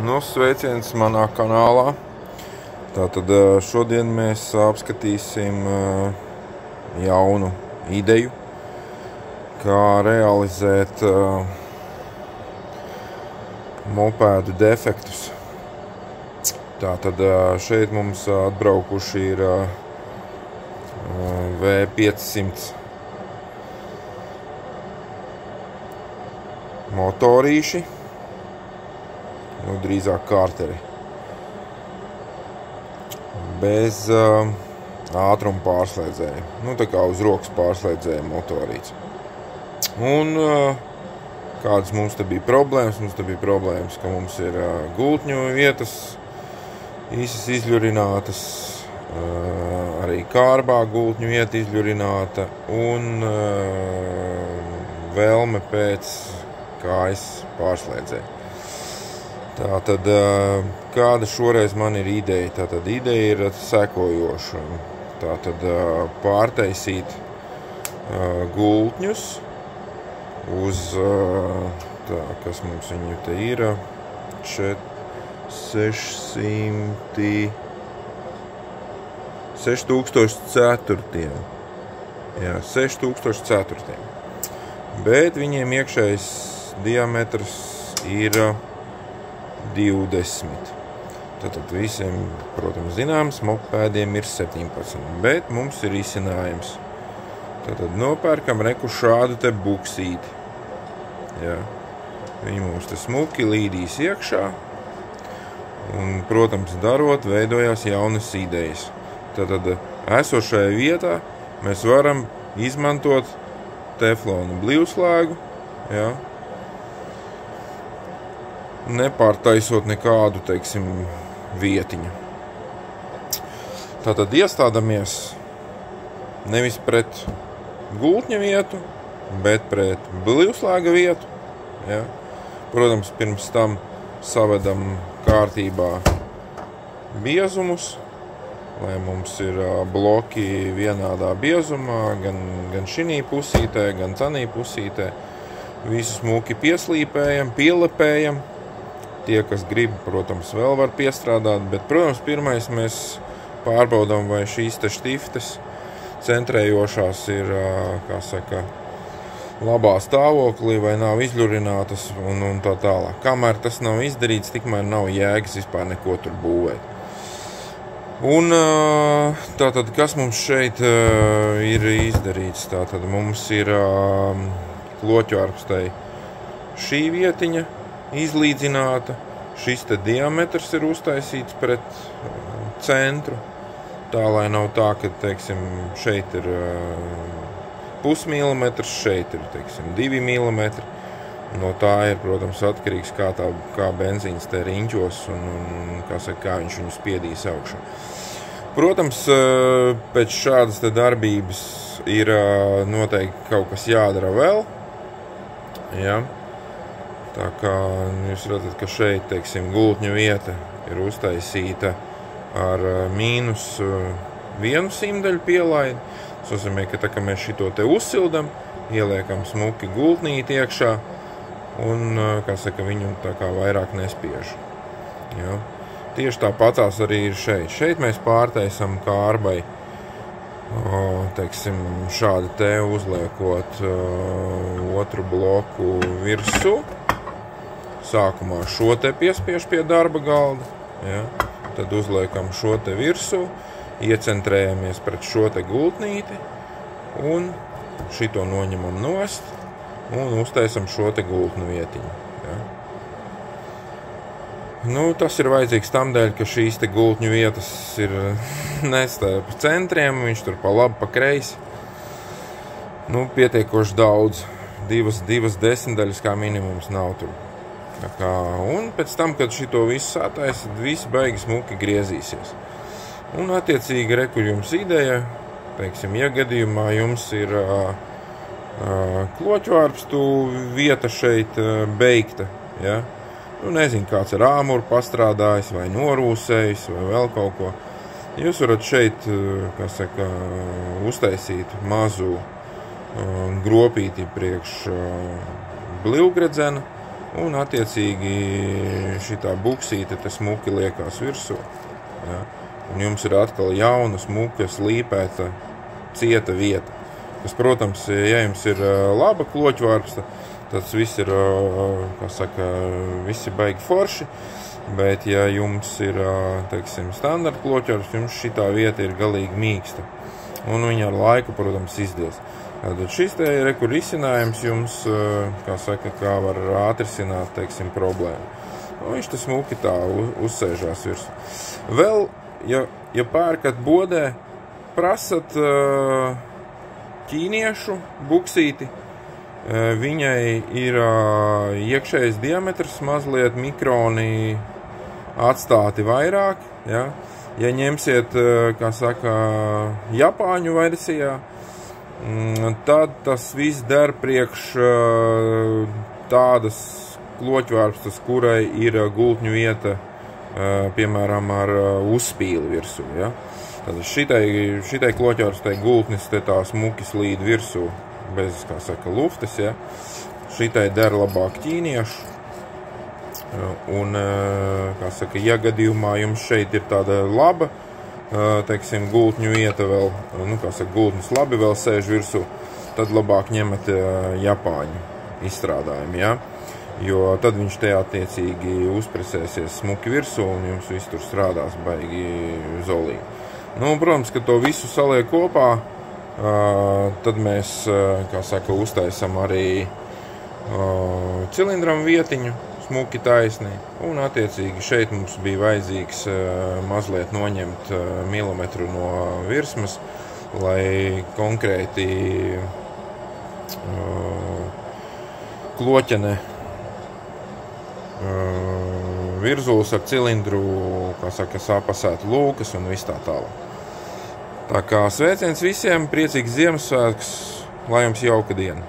Nu, sveiciens manā kanālā. Tātad šodien mēs apskatīsim jaunu ideju, kā realizēt mopēdu defektus. Tātad šeit mums atbraukuši ir V500 motorīši. Drīzāk kārteri. Bez ātruma pārslēdzēja. Tā kā uz rokas pārslēdzēja motorīts. Un kādas mums te bija problēmas? Mums te bija problēmas, ka mums ir gultņu vietas īsas izļurinātas, arī kārbā gultņu vieta izļurināta un vēlme pēc kājas pārslēdzēja. Tātad, kāda šoreiz man ir ideja? Tātad ideja ir sekojoša. Tātad pārtaisīt gultņus uz, kas mums viņu te ir, 6004. Jā, 6004. Bet viņiem iekšējais diametrs ir 20. Tātad visiem, protams, zināms, mopēdiem ir 17. Bet mums ir izcinājums. Tātad nopērkam reku šādu te buksīti. Jā. Viņi mums te smuki līdīs iekšā. Un, protams, darot, veidojās jaunas idejas. Tātad esošajā vietā mēs varam izmantot teflonu blīvslēgu. Jā. Nepārtaisot nekādu, teiksim, vietiņu. Tātad iestādamies nevis pret gultņa vietu, bet pret blīvslēga vietu. Ja? Protams, pirms tam savedam kārtībā biezumus, lai mums ir bloki vienādā biezumā, gan šinī pusītē, gan tanī pusītē. Visu smuki pieslīpējam, pielepējam. Tie, kas grib, protams, vēl var piestrādāt, bet, protams, pirmais mēs pārbaudām, vai šīs te štiftes centrējošās ir, kā saka, labā stāvoklī, vai nav izļurinātas un tā tālāk. Kamēr tas nav izdarīts, tikmēr nav jēgas vispār neko tur būvēt. Un tātad, kas mums šeit ir izdarīts? Tātad mums ir kloķvārpstei šī vietiņa izlīdzināta, šis te diametrs ir uztaisīts pret centru, tā lai nav tā, ka, teiksim, šeit ir pusmilimetrs, šeit ir, teiksim, 2 milimetri. No tā ir, protams, atkarīgs, kā benzīns te riņķos un kā viņš viņu spiedīs augšā. Protams, pēc šādas te darbības ir noteikti kaut kas jādara vēl. Ja? Tā kā jūs redzat, ka šeit, teiksim, gultņu vieta ir uztaisīta ar -1 simdeļu pielaidi. Tas nozīmē, ka tā kā mēs šito te uzsildam, ieliekam smuki gultnīti iekšā un, kā saka, viņu tā kā vairāk nespiež. Ja? Tieši tāpatās arī ir šeit. Šeit mēs pārtaisam kārbai, teiksim, šādi te uzliekot otru bloku virsū. Sākumā šo te piespiež pie darba galda, ja? Tad uzliekam šo te virsū, iecentrējamies pret šo te gultnīti un šito noņemam nost un uztaisam šo te gultnu vietiņu. Ja? Tas ir vajadzīgs tamdēļ, ka šīs te gultņu vietas ir nestāja pa centriem, viņš tur pa labi, pa kreisi. Pietiekoši daudz, divas desmitaļas kā minimums nav tur. Un pēc tam, kad šito visu sataisa, viss baigi smuki griezīsies. Un attiecīgi reku jums ideja, teiksim, ja gadījumā jums ir kloķvārpstu vieta šeit beigta, ja? Nezinu, kāds ar āmuru pastrādājis vai norūsējis vai vēl kaut ko. Jūs varat šeit, kā saka, uztaisīt mazu gropīti priekš blīvgredzena un attiecīgi šitā buksīte te smuki liekās virsū. Ja? Un jums ir atkal jauna, smuka, slīpēta, cieta vieta. Kas, protams, ja jums ir laba kloķvārpsta, tad viss ir, kā saka, visi baigi forši, bet ja jums ir, teiksim, standarta kloķvārps, jums šitā vieta ir galīgi mīksta. Un viņa ar laiku, protams, izdils. Tad šis te risinājums jums, kā saka, kā var atrisināt, teiksim, problēmu. Nu, viņš te smuki tā uzsēžās virsū. Vēl, ja pērkat bodē, prasat ķīniešu buksīti, viņai ir iekšējais diametrs mazliet mikroni atstāti vairāk, ja? Ja ņemsiet, kā saka, Japāņu versijā, tad tas viss der priekš tādas kloķvārpstas, kurai ir gultņu vieta, piemēram, ar uzspīli virsū, ja? Tad šitai kloķvārpstai gultnis te tā smuki slīd virsū, bez, kā saka, luftes, ja? Šitai der labāk ķīniešu. Un, kā saka, ja gadījumā jums šeit ir tāda laba, teiksim, gultņu vieta vēl, nu, kā saka, gultnis labi vēl sēž virsū, tad labāk ņemat Japāņu izstrādājumu, ja? Jo tad viņš te attiecīgi uzpresēsies smuki virsū un jums viss tur strādās baigi zolīgi. Nu, protams, ka to visu saliek kopā, tad mēs, kā saka, uztaisam arī cilindram vietiņu, smuki taisnī, un attiecīgi šeit mums bija vajadzīgs mazliet noņemt milimetru no virsmas, lai konkrēti kloķene virzulis ar cilindru, kā saka, sapasētu lūkas un viss tā tālāk. Tā kā sveiciens visiem, priecīgs Ziemassvētks, lai jums jauka diena!